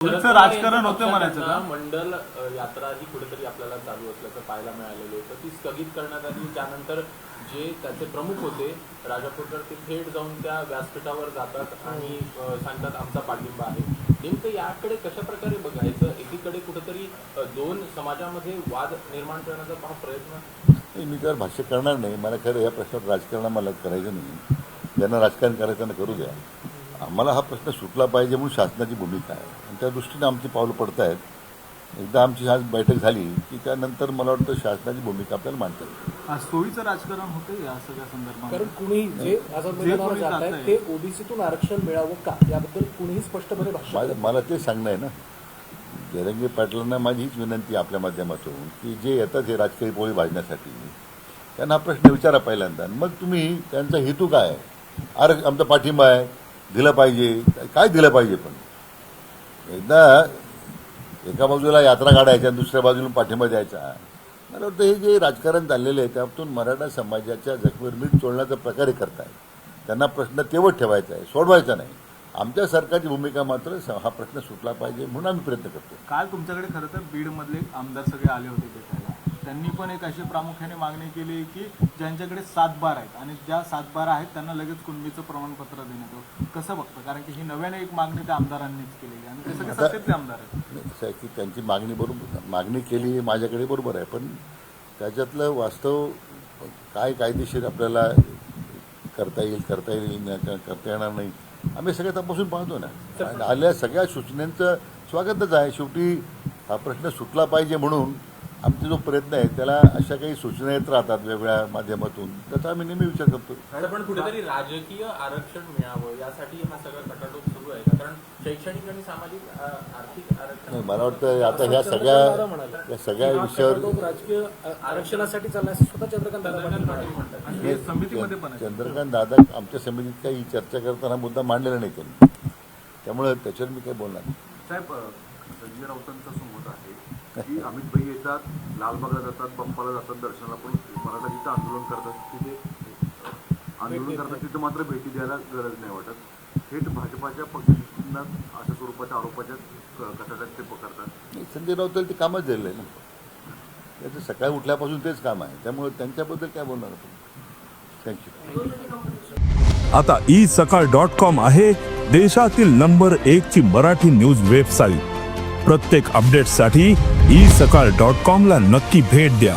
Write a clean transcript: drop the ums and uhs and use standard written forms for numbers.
राजकारण होतं म्हणायचं का? मंडल यात्रा ही कुठेतरी आपल्याला चालू असल्याचं पाहायला मिळालेलं होतं. ती स्थगित करण्यात आली. त्यानंतर जे त्याचे प्रमुख होते राजापूरकर ते थेट जाऊन त्या व्यासपीठावर जातात आणि सांगतात आमचा पाठिंबा आहे. नेमकं याकडे कशा प्रकारे बघायचं? एकीकडे कुठेतरी दोन समाजामध्ये वाद निर्माण करण्याचा हा प्रयत्न. मी तर भाष्य करणार नाही. मला खरं या प्रश्नात राजकारण मला करायचं नाही. ज्यांना राजकारण करायचं त्यांना करू द्या. आम्हाला हा प्रश्न सुटला पाहिजे म्हणून शासनाची भूमिका आहे आणि त्या दृष्टीने आमची पावलं पडत आहेत. एकदा आमची आज बैठक झाली की त्यानंतर मला वाटतं शासनाची भूमिका आपल्याला मांडता येईल. सोयीचं राजकारण होतं या सगळ्या संदर्भात. कारण कुणी जे आझाद जात आहे ते ओबीसीतून आरक्षण मिळावं का याबद्दल कुणीही स्पष्टपणे भाष्य. मला ते सांगणं आहे ना. जरंगे पाटलांना माझी हीच विनंती आपल्या माध्यमातून की जे येतात हे राजकीय पोळी भाजण्यासाठी त्यांना हा प्रश्न विचारा पहिल्यांदा. मग तुम्ही त्यांचा हेतू काय आहे? आमचा पाठिंबा आहे, दिलं पाहिजे, काय दिलं पाहिजे. पण एकदा एका बाजूला यात्रा काढायच्या आणि दुसऱ्या बाजूला पाठिंबा द्यायचा. मला वाटतं हे जे राजकारण चाललेलं आहे त्यातून मराठा समाजाच्या जखमेवर मीठ चोळण्याचा प्रकारे करताय. त्यांना प्रश्न तेवढ ठेवायचा आहे, सोडवायचा नाही. आमच्या सरकारची भूमिका मात्र हा प्रश्न सुटला पाहिजे म्हणून आम्ही प्रयत्न करतो. काल तुमच्याकडे खरं तर बीडमधले आमदार सगळे आले होते भेटायला. त्यांनी पण एक अशी प्रामुख्याने मागणी केली की ज्यांच्याकडे 7/12 आहेत आणि ज्या 7/12 आहेत त्यांना लगेच कुणबीचं प्रमाणपत्र देण्यात यावं. कसं बघतं? कारण की ही नव्याने एक मागणी त्या आमदारांनीच केलेली आणि ते सगळे सत्तेतले आमदार आहेत. की त्यांची मागणी केली माझ्याकडे बरोबर आहे. पण त्याच्यातलं वास्तव काय कायदेशीर आपल्याला करता येणार नाही आम्ही सगळ्या तपासून पाहतो ना. आल्या सगळ्या सूचनांचं स्वागतच आहे. शेवटी हा प्रश्न सुटला पाहिजे म्हणून आमचा जो प्रयत्न आहे त्याला अशा काही सूचना येत राहतात वेगवेगळ्या माध्यमातून. त्याचा आम्ही नेहमी विचार करतो. पण कुठेतरी राजकीय आरक्षण मिळावं यासाठी हा सगळा खटाटोप सुरू आहे का? कारण शैक्षणिक आणि सामाजिक आर्थिक आरक्षण मला वाटतं आता ह्या सगळ्या विषयावर राजकीय आरक्षणासाठी चाललं असं स्वतः चंद्रकांत दादा म्हणतात. समितीमध्ये पण चंद्रकांत दादा आमच्या समितीत काही चर्चा करताना मुद्दा मांडलेला नाही त्यांनी. त्यामुळे त्याच्यावर मी काही बोलणार नाही. साहेब, संजय राऊतांचा समोर आहे की अमित भाई येतात, लालबागला जातात, पंपाला जातात दर्शनाला, पण मराठा जिथं आंदोलन करतात तिथे मात्र भेटी द्यायला गरज नाही वाटत. थेट भाजपाच्या पक्षदृष्टींना अशा स्वरूपाच्या आरोपाच्या कथाटात ते पकडतात. संजय राऊतांना ते कामच दिलेलं आहे ना. त्याचं सकाळी उठल्यापासून तेच काम आहे. त्यामुळे त्यांच्याबद्दल काय बोलणार आपण. थँक्यू. आता isakal.com आहे देशातील नंबर 1 ची मराठी न्यूज वेबसाईट. प्रत्येक अपडेटसाठी isakal.com ला नक्की भेट द्या.